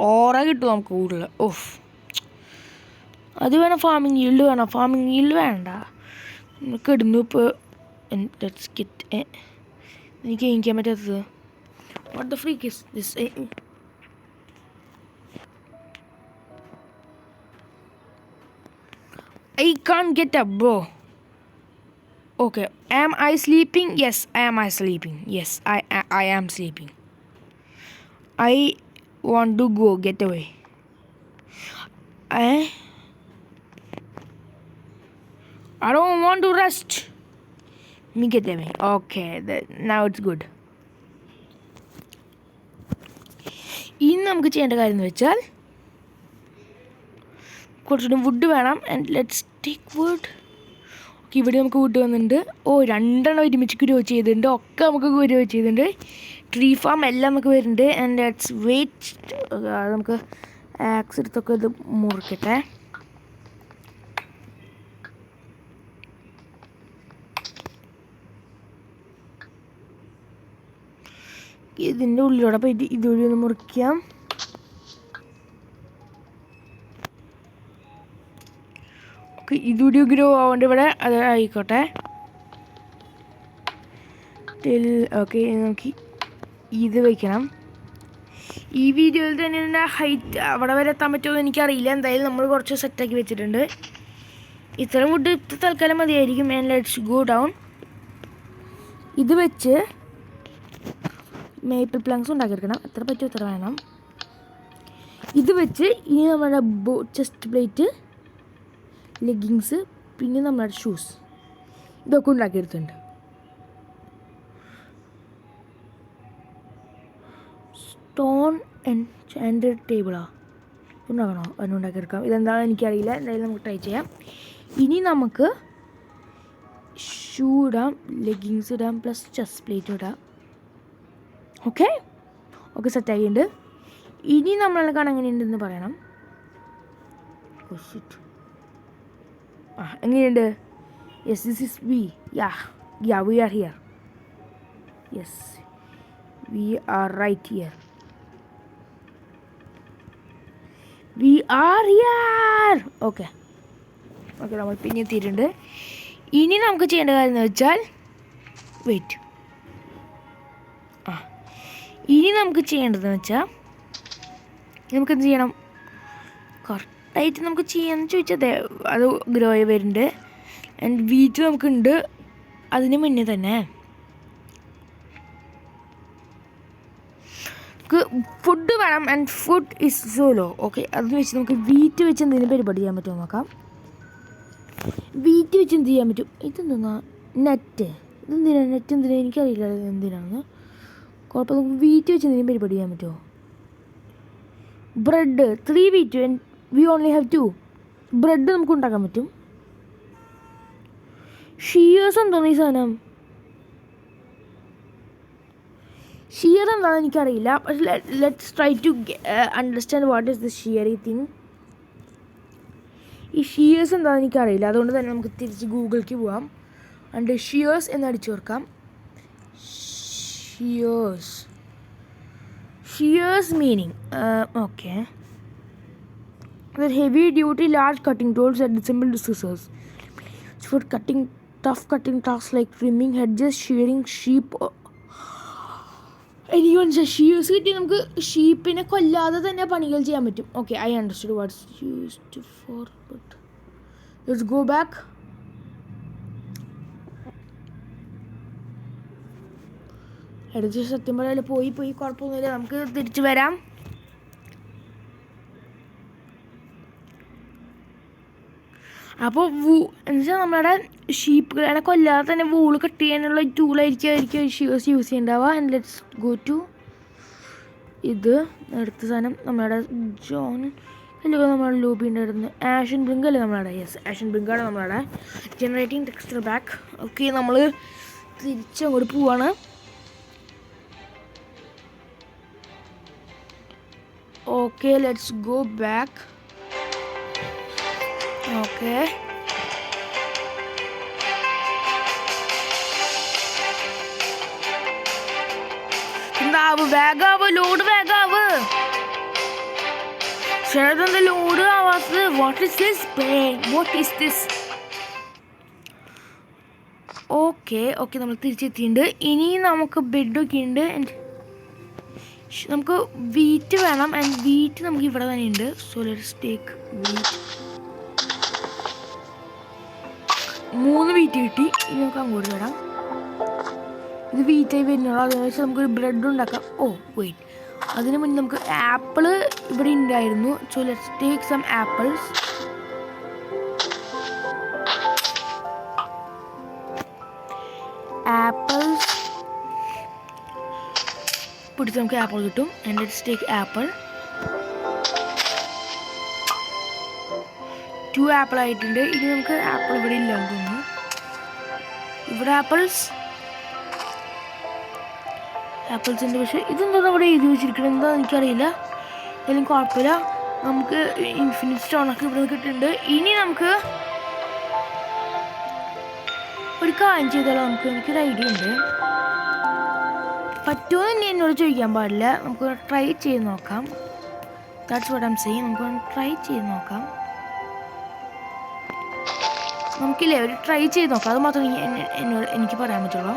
ഓറ കിട്ടും നമുക്ക് കൂടുതൽ. ഓഫ് അത് വേണം. ഫാമിംഗ് ഈൽഡ് വേണം. ഫാമിംഗ് ഈൽഡ് വേണ്ട, നമുക്ക് ഇടുന്നു. ഇപ്പോൾ എനിക്ക് എനിക്കാൻ പറ്റാത്തത്. What the freak is this? I can't get up, bro. Okay, am I sleeping? Yes, am I sleeping? Yes, I am sleeping. I want to go, get away. I don't want to rest. Me get away. Okay, now it's good. ഇനി നമുക്ക് ചെയ്യേണ്ട കാര്യം എന്ന് വെച്ചാൽ കുറച്ചുകൂടി wood വേണം. And let's take wood. Okay, ഇവിടെ നമുക്ക് വുഡ് വന്നിട്ടുണ്ട്. 2 ഒരുമിച്ച് ഗ്രോ ചെയ്തിട്ടുണ്ട്. ഒക്കെ നമുക്ക് ഗ്രോ ചെയ്തിട്ടുണ്ട്. ട്രീ ഫാം എല്ലാം നമുക്ക് വരുന്നുണ്ട്. And let's wait. നമുക്ക് ആക്സ് എടുത്തൊക്കെ ഇത് മുറിക്കട്ടെ. ഇതിൻ്റെ ഉള്ളിലൂടെ പോയിട്ട് ഇതുവഴി ഒന്ന് മുറിക്കാം. ഓക്കെ, ഇതുകൂടി ഗ്രോ ആവേണ്ട ഇവിടെ, അത് ആയിക്കോട്ടെ. ഓക്കെ, നമുക്ക് ഇത് വയ്ക്കണം. ഈ വീഡിയോയിൽ തന്നെ ഇതിൻ്റെ ഹൈറ്റ് അവിടെ വരെ എത്താൻ പറ്റുമോ എനിക്കറിയില്ല. എന്തായാലും നമ്മൾ കുറച്ച് സെറ്റാക്കി വെച്ചിട്ടുണ്ട്. ഇത്ര വുഡ് തൽക്കാലം മതിയായിരിക്കും. And let's go down. ഇത് വെച്ച് മേപ്പിൾ പ്ലാങ്ക്സ് ഉണ്ടാക്കിയെടുക്കണം. എത്ര പറ്റുമോ എത്ര വേണം. ഇത് വെച്ച് ഇനി നമ്മുടെ ചെസ്റ്റ് പ്ലേറ്റ്, ലെഗിങ്സ്, പിന്നെ നമ്മുടെ ഷൂസ് ഇതൊക്കെ ഉണ്ടാക്കിയെടുത്തിട്ടുണ്ട്. Stone and ടേബിളാ ഉണ്ടാക്കണോ? അതിനുണ്ടാക്കിയെടുക്കാം. ഇതെന്താണെന്ന് എനിക്കറിയില്ല. എന്തായാലും നമുക്ക് ട്രൈ ചെയ്യാം. ഇനി നമുക്ക് ഷൂ ഇടാം, ലെഗിങ്സ് ഇടാം, പ്ലസ് ചെസ്റ്റ് പ്ലേറ്റ് ഇടാം. ഓക്കെ സെറ്റായിട്ടുണ്ട്. ഇനി നമ്മളെ കാണാൻ എങ്ങനെയുണ്ടെന്ന് പറയണം. എങ്ങനെയുണ്ട്? Yes, this is we are here. Yes, we are right here. We are here. Okay, നമ്മൾ പിന്നെ എത്തിയിട്ടുണ്ട്. ഇനി നമുക്ക് ചെയ്യേണ്ട കാര്യം എന്ന് വെച്ചാൽ ഇനി നമുക്ക് ചെയ്യേണ്ടതെന്ന് വെച്ചാൽ നമുക്കെന്ത് ചെയ്യണം? കറക്റ്റായിട്ട് നമുക്ക് ചെയ്യാമെന്ന് ചോദിച്ചാൽ അത് ഗ്രോ ആയി വരുന്നുണ്ട്. ആൻഡ് വീറ്റ് നമുക്കുണ്ട്. അതിന് മുന്നേ തന്നെ നമുക്ക് ഫുഡ് വേണം. And food is solo. Okay, അതെന്ന് വെച്ച് നമുക്ക് വീറ്റ് വെച്ച് എന്തെങ്കിലും പരിപാടി ചെയ്യാൻ പറ്റുമോ നോക്കാം. വീറ്റ് വെച്ച് എന്ത് ചെയ്യാൻ പറ്റും? ഇതെന്താ നെറ്റ്? ഇതെന്തിനാണ് നെറ്റ്? എന്തിനാ എനിക്കറിയില്ല എന്തിനാണെന്ന്. കുഴപ്പം, നമുക്ക് വീറ്റ് വെച്ച് എന്തെങ്കിലും പരിപാടി ചെയ്യാൻ പറ്റുമോ? Bread 3 wheat and we only have 2. Bread നമുക്ക് ഉണ്ടാക്കാൻ പറ്റും. ഷിയേഴ്സ് എന്തോന്ന് ഈ സാധനം? ഷിയർ എന്താണെന്ന് എനിക്കറിയില്ല. പക്ഷെ let's try to understand what is the sheary thing. ഈ ഷിയേഴ്സ് എന്താണെന്ന് എനിക്കറിയില്ല. അതുകൊണ്ട് തന്നെ നമുക്ക് തിരിച്ച് ഗൂഗിളിലേക്ക് പോവാം. ആൻഡ് ഷിയേഴ്സ് എന്ന് അടിച്ചു കൊടുക്കാം. Shears meaning okay, heavy duty large cutting tools that resemble scissors for cutting tough cutting tasks like trimming hedges, shearing sheep. എനിക്ക് ഷീയേഴ്സ് കിട്ടി നമുക്ക് ഷീപ്പിനെ കൊല്ലാതെ തന്നെ പണികൾ ചെയ്യാൻ പറ്റും. Okay, I understood what's used for. But let's go back. എടുത്ത് സത്യം പറയാൻ പോയി കുഴപ്പമൊന്നുമില്ല. നമുക്ക് തിരിച്ചു വരാം. അപ്പോൾ എന്നുവെച്ചാൽ നമ്മുടെ ഷീപ്പുകളെ കൊല്ലാതെ തന്നെ വൂള് കട്ട് ചെയ്യാനുള്ള ടൂളായിരിക്കും ഷിയേഴ്സ് യൂസ് ചെയ്യേണ്ടാവുക. ആൻഡ് ലെറ്റ്സ് ഗോ ടു ഇത് അടുത്ത സാധനം. നമ്മുടെ ജോൺ അല്ലെങ്കിൽ നമ്മുടെ ലോബി ഉണ്ടായിരുന്നു. ആഷൻ ബ്രിങ്ക് അല്ലേ നമ്മളവിടെ? യെസ്, ആഷൻ ബ്രിങ്കാണ് നമ്മളവിടെ. Generating texture back. ഓക്കെ, നമ്മൾ തിരിച്ചങ്ങോട്ട് പോവാണ്. Okay, let's go back. Okay, എന്താവ് വേഗാവ്, ലോഡ് വേഗാവ്. ശരതെന്താ ലോഡ് ആവാത്തത്? What is this? ഓക്കെ, നമ്മൾ തിരിച്ചെത്തിയിട്ടുണ്ട്. ഇനി നമുക്ക് ബെഡൊക്കെ ഉണ്ട്. നമുക്ക് വീറ്റ് വേണം. ആൻഡ് വീറ്റ് നമുക്ക് ഇവിടെ തന്നെ ഉണ്ട്. So let's take wheat. 3 wheat കിട്ടി. ഇനി നമുക്ക് അങ്ങോട്ട് വരാം. ഇത് വീറ്റായി വരുന്നുള്ളൂ. അതിന് വെച്ചാൽ നമുക്കൊരു ബ്രെഡ് ഉണ്ടാക്കാം. വെയിറ്റ്, അതിന് മുന്നേ നമുക്ക് ആപ്പിള് ഇവിടെ ഉണ്ടായിരുന്നു. So let's take some apples. പിടിച്ച് നമുക്ക് ആപ്പിൾ കിട്ടും. And let's take apple. 2 apple ആയിട്ടുണ്ട്. ഇനി നമുക്ക് ആപ്പിൾ ഇവിടെ ഇല്ലാന്ന് തോന്നുന്നു. ഇവിടെ ആപ്പിൾസ് ഉണ്ട്. പക്ഷേ ഇതെന്താ ഇവിടെ എഴുതി വെച്ചിരിക്കുന്നത്? എന്താ എനിക്കറിയില്ല. എന്തായാലും കുഴപ്പമില്ല. നമുക്ക് ഇൻഫിനിറ്റ് സ്റ്റോണൊക്കെ ഇവിടെ കിട്ടുന്നുണ്ട്. ഇനി നമുക്ക് ഒരു കാര്യം ചെയ്താലോ? എനിക്കൊരു ഐഡിയ ഉണ്ട്. പറ്റുമോ എന്ന് എന്നോട് ചോദിക്കാൻ പാടില്ല. നമുക്ക് ട്രൈ ചെയ്ത് നോക്കാം. That's what I am saying. നമുക്ക് ട്രൈ ചെയ്ത് നോക്കാം. നമുക്കില്ലേ ഒരു ട്രൈ ചെയ്ത് നോക്കാം. അത് മാത്രമേ എനിക്ക് പറയാൻ പറ്റുള്ളൂ.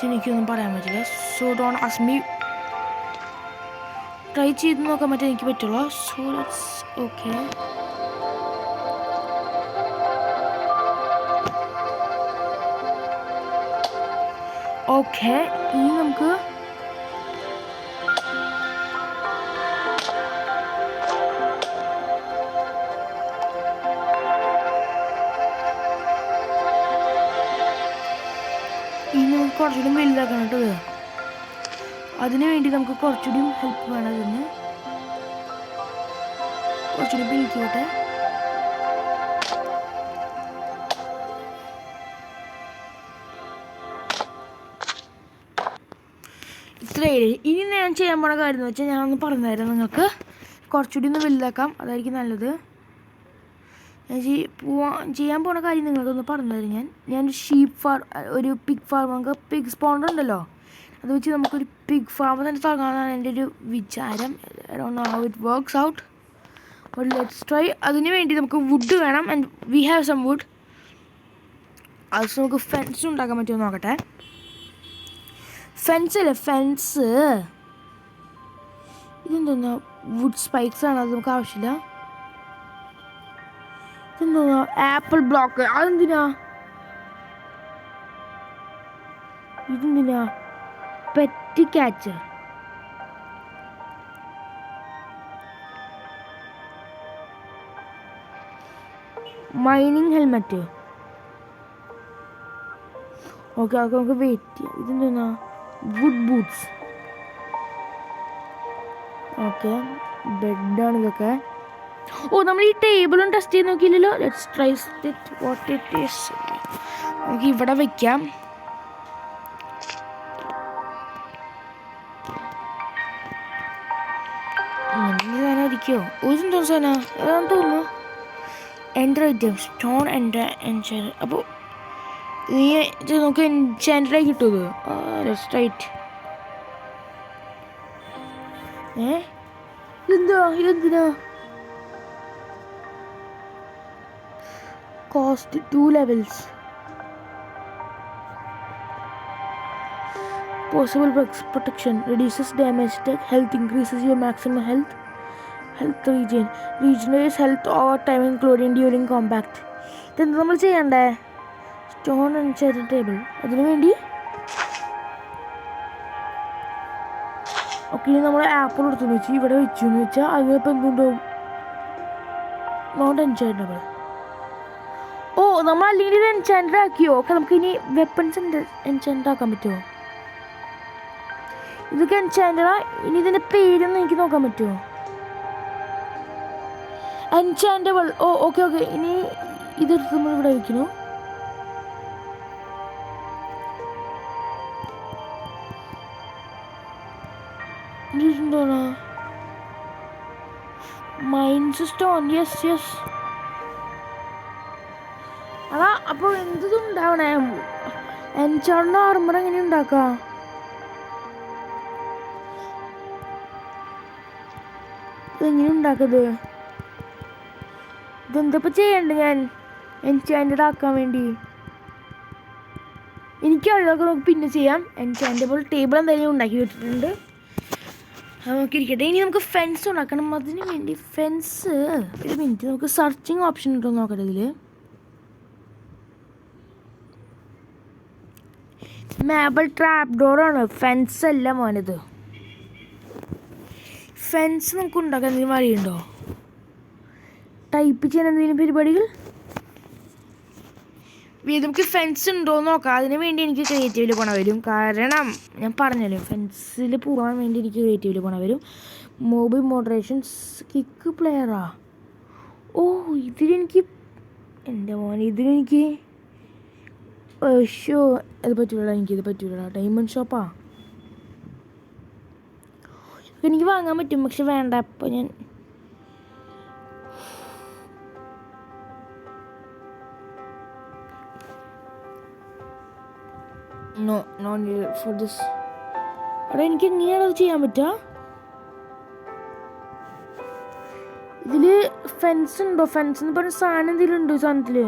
എനിക്കൊന്നും പറയാൻ പറ്റില്ല. So don't ask me. Try ചെയ്ത് നോക്കാൻ പറ്റാൻ എനിക്ക് പറ്റുള്ളൂ. So let's okay. ഓക്കെ, ഇനി നമുക്ക് കുറച്ചുകൂടി വലുതാക്കണം കേട്ടോ. അതിനു വേണ്ടി നമുക്ക് കുറച്ചുകൂടി ഹെൽപ്പ് വേണം. അതിന് കുറച്ചുകൂടി പിടിക്കട്ടെ. ഇത്രയേ. ഇനി ഞാൻ ചെയ്യാൻ പോണ കാര്യം എന്ന് വെച്ചാൽ ഞാനൊന്ന് പറഞ്ഞു തരാം നിങ്ങൾക്ക്. കുറച്ചുകൂടി ഒന്ന് വലുതാക്കാം, അതായിരിക്കും നല്ലത്. ഞാൻ ചെയ്യാൻ പോണ കാര്യം നിങ്ങൾക്കൊന്ന് പറഞ്ഞു തരാം. ഞാൻ ഒരു പിഗ് ഫാം, നമുക്ക് പിഗ് സ്പോണ്ടർ ഉണ്ടല്ലോ, അത് വെച്ച് നമുക്കൊരു പിഗ് ഫാം തന്നെ തുടങ്ങാമെന്നാണ് എൻ്റെ ഒരു വിചാരം. I don't know how it works out, but let's try. അതിന് വേണ്ടി നമുക്ക് വുഡ് വേണം. And we have some wood. അത് നമുക്ക് ഫെൻസ് ഉണ്ടാക്കാൻ പറ്റുമോ നോക്കട്ടെ. ഫെൻസ് അല്ലേ, ഫെൻസ്. ഇതെന്തോന്നാ, വുഡ് സ്പൈക്സ് ആണ്. അത് നമുക്ക് ആവശ്യമില്ല. ഇതെന്തോന്നാ, ആപ്പിൾ ബ്ലോക്ക്. അതെന്തിനാ? ഇതെന്തിനാ? Pet catcher. Mining helmet. Okay, അതൊക്കെ നമുക്ക് വെയിറ്റ് ചെയ്യാം. ഇതെന്താ, വുഡ് ബൂട്ട്സ്. ഓക്കെ, ബെഡാണ് ഇതൊക്കെ. ഓ, നമ്മൾ ഈ ടേബിളും ടെസ്റ്റ് ചെയ്ത് നോക്കിയില്ലല്ലോ. Let's try it what it is. നമുക്ക് ഇവിടെ വെക്കാം. സാധനം ഇരിക്കുമോ? ഇതെന്തോ സാധനം ഏതാണെന്ന് തോന്നുന്നു. Enter item stone enter. അപ്പോൾ നീ നമുക്ക് എൻചാൻഡറായി കിട്ടുമത്. റൈറ്റ്. ഇതെന്തിനാ? Cost 2 levels. Possible protection reduces damage, health increases your maximum health regenerates health over time including during combat. ഇതെന്താ നമ്മൾ ചെയ്യണ്ടേ? Stone എൻചാൻഡ് table. അതിനു വേണ്ടി ഓക്കെ, നമ്മൾ ആപ്പിൾ എടുത്തെന്ന് വെച്ച് ഇവിടെ വെച്ചു എന്ന് വെച്ചാൽ അതിനിപ്പോൾ എന്തുണ്ടാവും? നോട്ട് എൻചാൻഡബിൾ. ഓ, നമ്മൾ അല്ലെങ്കിൽ ഇത് എൻചാൻഡ് ആക്കിയോ? ഓക്കെ, നമുക്ക് ഇനി വെപ്പൺസ് എൻചാൻഡ് ആക്കാൻ പറ്റുമോ? ഇതൊക്കെ എൻചാൻഡാ. ഇനി ഇതിൻ്റെ പേരൊന്നും എനിക്ക് നോക്കാൻ പറ്റുമോ? എൻചാൻഡബിൾ. Oh okay okay. ഇനി ഇതെടുത്ത് നമ്മൾ ഇവിടെ വയ്ക്കുന്നു. ഇതെന്താണ്? Mines stone. Yes yes. അതാ. അപ്പോൾ എന്തുണ്ടാവണേ? എൻചാൻഡ് ആർമർ എങ്ങനെ ഉണ്ടാക്കാം? ഇതെങ്ങനെ ഉണ്ടാക്കുന്നത്? ഇതെന്തപ്പോൾ ചെയ്യണ്ടേ ഞാൻ എൻചാൻഡഡ് ആക്കാൻ വേണ്ടി? എനിക്കതൊക്കെ നമുക്ക് പിന്നെ ചെയ്യാം. എൻചാൻഡബിൾ ടേബിൾ എന്തായാലും ഉണ്ടാക്കി വെച്ചിട്ടുണ്ട്. നമുക്ക് ഇരിക്കട്ടെ. ഇനി നമുക്ക് ഫെൻസ് ഉണ്ടാക്കണം. അതിന് വേണ്ടി ഫെൻസ്, ഒരു മിനിറ്റ്, നമുക്ക് സെർച്ചിങ് ഓപ്ഷൻ ഉണ്ടോ നോക്കട്ടെ. ഇതിൽ മാബിൾ ട്രാപ്പ് ഡോറാണ്, ഫെൻസ് അല്ല മോനത്. ഫെൻസ് നമുക്ക് ഉണ്ടാക്കാൻ എന്തെങ്കിലും വഴിയുണ്ടോ? ടൈപ്പ് ചെയ്യാൻ എന്തെങ്കിലും പരിപാടികൾ? നമുക്ക് ഫെൻസ് ഉണ്ടോ എന്ന് നോക്കാം. അതിന് വേണ്ടി എനിക്ക് ക്രിയേറ്റീവിൽ പോകണം വരും. കാരണം ഞാൻ പറഞ്ഞല്ലോ, ഫെൻസിൽ പോകാൻ വേണ്ടി എനിക്ക് ക്രിയേറ്റീവിൽ പോകണം വരും. Mobile മോഡറേഷൻസ് kick പ്ലെയറാ. ഓ, ഇതിലെനിക്ക് എൻ്റെ മോൻ, ഇതിലെനിക്ക് ഷോ അത് പറ്റൂല. എനിക്കിത് പറ്റൂല. ഡയമണ്ട് ഷോപ്പാ എനിക്ക് വാങ്ങാൻ പറ്റും, പക്ഷെ വേണ്ട. അപ്പോൾ ഞാൻ no need for this. എടാ എനിക്ക് എങ്ങനെയാണ് അത് ചെയ്യാൻ പറ്റുക? ഇതില് ഫെൻസ് ഉണ്ടോ? ഫെൻസ് എന്ന് പറഞ്ഞ സാധനം എന്തെങ്കിലും ഉണ്ടോ സാധനത്തില്?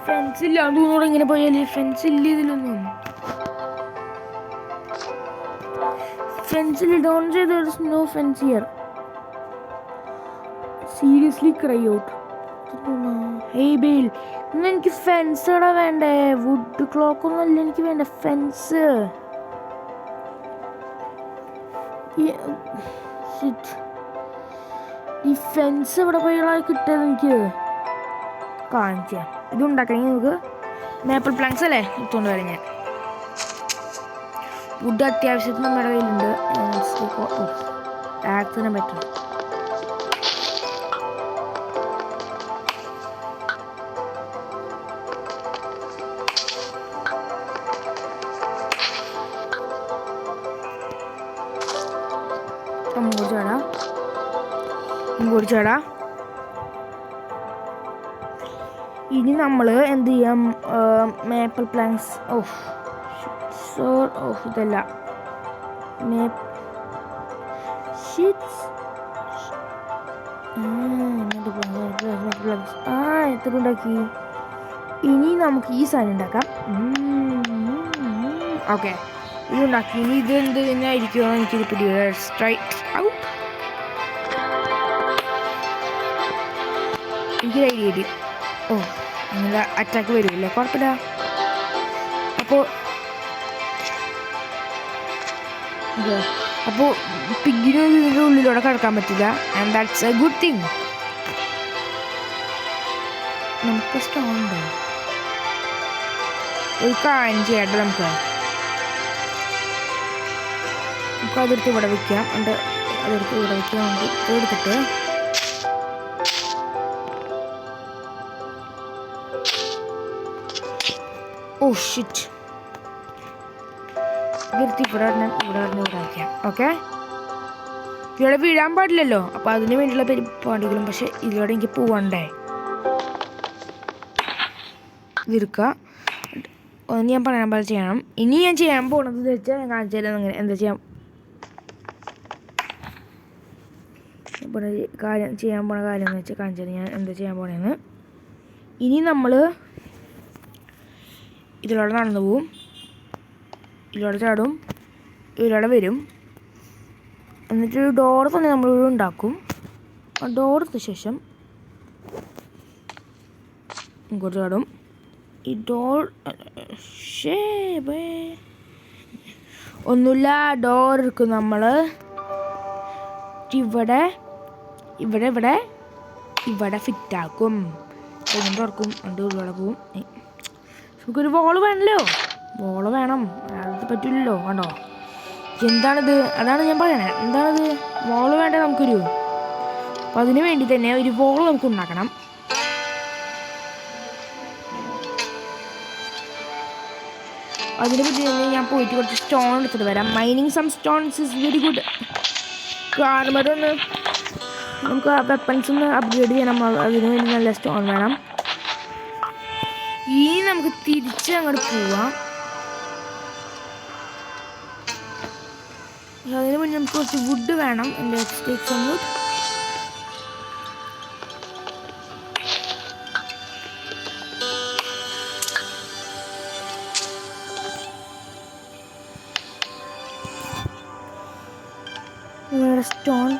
ഫെൻസ് ഇല്ല തോന്നുന്നു. ഇങ്ങനെ പോയാല് ഫെൻസ് ഇല്ല ഇതിലൊന്നും. ഫെൻസിൽ don't say there is no fence here. Seriously cry out. Hey Bill, എനിക്ക് ഫെൻസ് ഇവിടെ വേണ്ടേ? വുഡ് ക്ലോക്ക് ഒന്നും അല്ല എനിക്ക് വേണ്ട, ഫെൻസ്. ഈ ഫെൻസ് ഇവിടെ പോയി കിട്ടിയത് എനിക്ക് കാണിച്ച. ഇത് ഉണ്ടാക്കണമെങ്കിൽ നമുക്ക് മേപ്പിൾ പ്ലാങ്ക്സ് അല്ലേ ഇട്ടുകൊണ്ട് വരാം. ഞാൻ വുഡ് അത്യാവശ്യത്തിന് നമ്മുടെ കയ്യിലുണ്ട്. ആക്സിനെ പറ്റും. ചാടാ. ഇനി നമ്മൾ എന്ത് ചെയ്യാം? മേപ്പിൾ പ്ലാങ്ക്സ് ഇതല്ല എത്ര ഉണ്ടാക്കി. ഇനി നമുക്ക് ഈ സാധനം ഉണ്ടാക്കാം. ഓക്കെ, ഇത് ഉണ്ടാക്കി. ഇനി ഇത് എന്ത് തന്നെയായിരിക്കുമോ എനിക്കിത് പിടിക്കുക. Straight out. എനിക്ക് ഐഡിയ കിട്ടി. അങ്ങനെ അറ്റാക്ക് വരുമല്ലേ, കുഴപ്പമില്ല. അപ്പോൾ പിഗിന് ഇതിൻ്റെ ഉള്ളിലൂടെ കിടക്കാൻ പറ്റില്ല. And that's A good thing. നമുക്ക് സ്റ്റോൺ ഉണ്ടോ? ഒരു കാര്യം ചെയ്യട്ടെ. അതെടുത്ത് ഇവിടെ വയ്ക്കാം. അതെടുത്ത് ഇവിടെ വയ്ക്കാൻ വേണ്ടി എടുത്തിട്ട് ഷിറ്റ് ഇവിടെ വയ്ക്കാം. ഓക്കെ, ഇവിടെ വീഴാൻ പാടില്ലല്ലോ. അപ്പോൾ അതിന് വേണ്ടിയുള്ള പരിപാടികളും. പക്ഷെ ഇതിലൂടെ എനിക്ക് പോവണ്ടേ? ഇതിരിക്കുക. ഒന്ന് ഞാൻ പറയാൻ പോലെ ചെയ്യണം. ഇനി ഞാൻ ചെയ്യാൻ പോകണത് വെച്ചാൽ ഞാൻ കാണിച്ചു തരാം എന്താ ചെയ്യാൻ പോണ കാര്യം എന്ന് വെച്ചാൽ കാണിച്ചു തരാം ഞാൻ എന്താ ചെയ്യാൻ പോണേന്ന്. ഇനി നമ്മൾ ഇതിലൂടെ നടന്നു പോവും, ഇതിലൂടെ ചാടും, ഇതിലൂടെ വരും. എന്നിട്ട് ഡോർ തന്നെ നമ്മൾ ഉണ്ടാക്കും. ആ ഡോർ എടുത്ത ശേഷം ഇങ്ങോട്ട് ചാടും. ഈ ഡോർ ഒന്നുമില്ല. ഡോർ എടുക്കും നമ്മൾ ഇവിടെ ഇവിടെ ഇവിടെ ഇവിടെ ഫിറ്റാക്കും. എങ്ങനെ തുറക്കും? രണ്ട് ഉള്ളിലൂടെ പോവും. നമുക്കൊരു വോള് വേണമല്ലോ. വോള് വേണം, അത് പറ്റില്ലല്ലോ. കണ്ടോ എന്താണിത്? അതാണ് ഞാൻ പറയണേ. എന്താണിത്? വോള് വേണ്ട നമുക്കൊരു. അപ്പം അതിന് വേണ്ടി തന്നെ ഒരു വോള് നമുക്ക് ഉണ്ടാക്കണം. അതിനെ പറ്റി തന്നെ ഞാൻ പോയിട്ട് കുറച്ച് സ്റ്റോൺ എടുത്തിട്ട് വരാം. Mining some stones is very good. ആർമറൊന്ന് നമുക്ക് വെപ്പൺസ് ഒന്ന് അപ്ഗ്രേഡ് ചെയ്യണം. അതിന് വേണ്ടി നല്ല സ്റ്റോൺ വേണം. ഇനി നമുക്ക് തിരിച്ച് അങ്ങോട്ട് പോവാം. അതിന് മുന്നേ നമുക്ക് കുറച്ച് വുഡ് വേണം. Let's take some wood. Stone.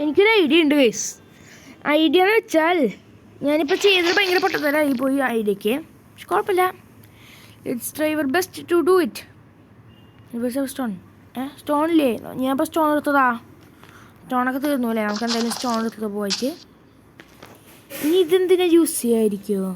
എനിക്കൊരു ഐഡിയ ഉണ്ട് ഗൈസ്. ഐഡിയ എന്ന് വെച്ചാൽ ഞാനിപ്പോൾ ചെയ്തത് ഭയങ്കര പൊട്ടത്തരായി പോയി ഐഡിയക്ക്. പക്ഷെ കുഴപ്പമില്ല. It's try your best to do it. സ്റ്റോണില്ലേ? ഞാനിപ്പോൾ സ്റ്റോൺ എടുത്തതാ. സ്റ്റോണൊക്കെ തീർന്നു അല്ലേ? നമുക്ക് എന്തായാലും സ്റ്റോൺ എടുത്ത് പോയിട്ട് ഇനി ഇതെന്തിനാ യൂസ് ചെയ്യാതിരിക്കുമോ?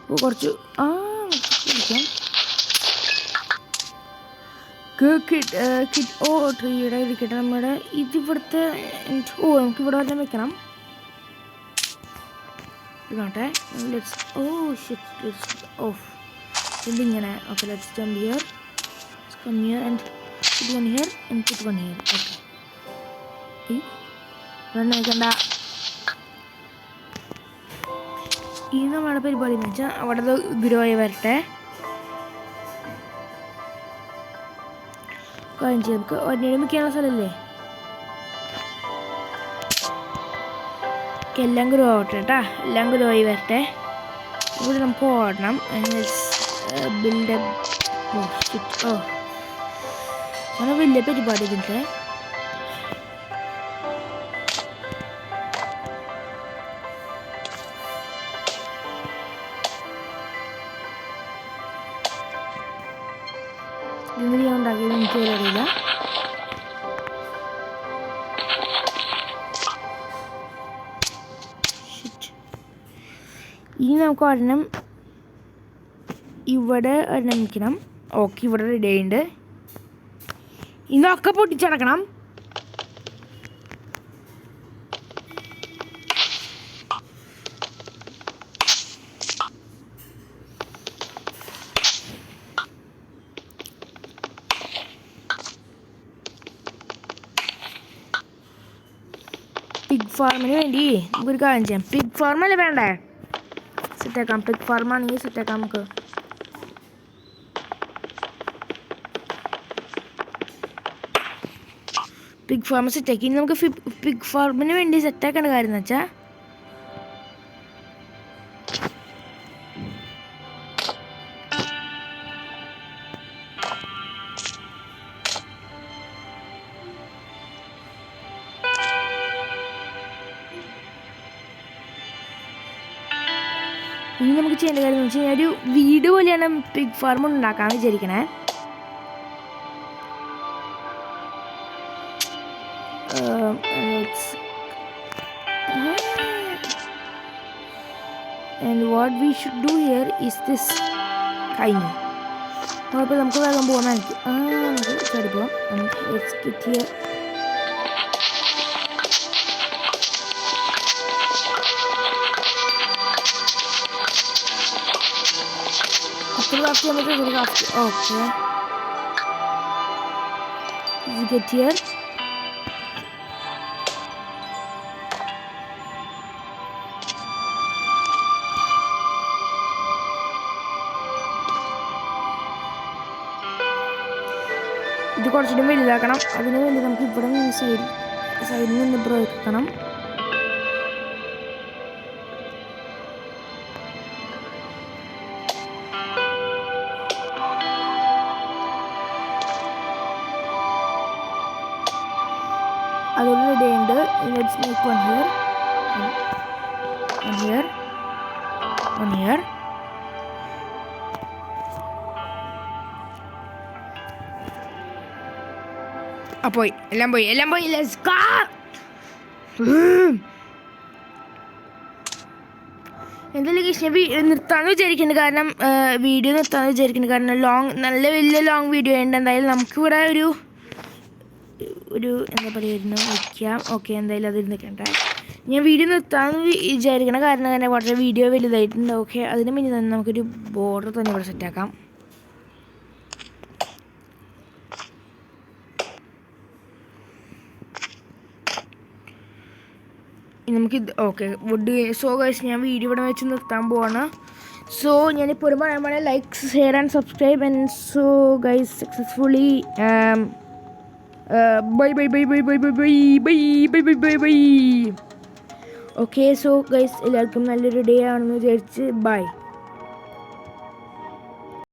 കുറച്ച് ട്രീയുടെ ഇരിക്കട്ടെ. നമ്മുടെ ഇതിവിടുത്തെ നമുക്കിവിടെ വല്ലതും വെക്കണം. ഇതോട്ടെ ഇതിങ്ങനെ. Okay, let's jump here, come here and put one here and put one here. Okay, run ആക്കണ്ട. ഇനി നമ്മുടെ പരിപാടി എന്ന് വെച്ചാൽ അവിടെ ഗുരുവായി വരട്ടെ. നമുക്ക് ഒന്നേരം മിക്കാനുള്ള സ്ഥലമല്ലേ. എല്ലാം ഗുരു ആവട്ടെ കേട്ടാ, എല്ലാം ഗുരുവായി വരട്ടെ. ഇവിടെ നമുക്ക് ഓടണം. ബിൽഡ് അങ്ങനെ വലിയ പരിപാടി ഇതിൻ്റെ. ഇതിന് ഞാൻ ഉണ്ടാക്കിയത് എനിക്ക് അറിയില്ല. ഇനി നമുക്ക് ഒരെണ്ണം ഇവിടെ ഒരെണ്ണം നിൽക്കണം. ഓക്കെ, ഇവിടെ റെഡി ആയിട്ടുണ്ട്. ഇതൊക്കെ പൊട്ടിച്ചടക്കണം. പിഗ് ഫാമിന് വേണ്ടി നമുക്കൊരു കാര്യം ചെയ്യാം. പിഗ് ഫാർമല്ലേ വേണ്ടേ? സെറ്റാക്കാം. പിഗ് ഫാർമാണെങ്കിൽ സെറ്റാക്കാം നമുക്ക്. പിഗ് ഫാം സെറ്റാക്കി. ഇനി നമുക്ക് പിഗ് ഫാർമിന് വേണ്ടി സെറ്റാക്കേണ്ട കാര്യം എന്ന് വെച്ചാൽ ഇനി നമുക്ക് ചെയ്യേണ്ട കാര്യം എന്ന് വെച്ച് കഴിഞ്ഞാൽ ഒരു വീട് പോലെയാണ് പിഗ് ഫാർം ഉണ്ടാക്കാൻ വിചാരിക്കണേ. And what we should do here is this. കഴിഞ്ഞു. അപ്പോൾ നമുക്ക് വേഗം പോകാനായിരിക്കും. നമുക്ക് കയറി പോകാം. Let's get here. Okay. Let's get here. ഇത് കുറച്ചുകൂടി വലുതാക്കണം. അതിന് വേണ്ടി നമുക്ക് ഇവിടെ സൈഡിൽ നിന്ന് ബ്രേക്ക് വെക്കണം. അതുകൊണ്ട് റെഡി ഉണ്ട്. Let's make one here. പോയി എല്ലാം പോയി. Let's go. എന്തായാലും കൃഷ്ണ നിർത്താമെന്ന് വിചാരിക്കുന്നുണ്ട്. കാരണം വീഡിയോ നിർത്താമെന്ന് വിചാരിക്കുന്നുണ്ട്. കാരണം നല്ല വലിയ ലോങ് വീഡിയോ ഉണ്ട്. എന്തായാലും നമുക്കിവിടെ ഒരു എന്താ പറയുക വയ്ക്കാം. ഓക്കെ, എന്തായാലും അത് നിൽക്കട്ടെ. ഞാൻ വീഡിയോ നിർത്താമെന്ന് വിചാരിക്കണം. കാരണം തന്നെ കുറച്ച് വീഡിയോ വലുതായിട്ടുണ്ട്. ഓക്കെ, അതിന് മുന്നേ തന്നെ നമുക്കൊരു ബോർഡർ തന്നെ ഇവിടെ സെറ്റാക്കാം. നമുക്ക് ഓക്കെ വുഡ്. സോ ഗൈസ്, ഞാൻ വീഡിയോ ഇവിടെ വെച്ച് നിർത്താൻ പോവാണ്. സോ ഞാനിപ്പോൾ ഒരു പറയാൻ like, share and subscribe. And so guys, successfully bye. Okay, so guys, എല്ലാവർക്കും നല്ലൊരു ഡേ ആണെന്ന് വിചാരിച്ച് ബൈ.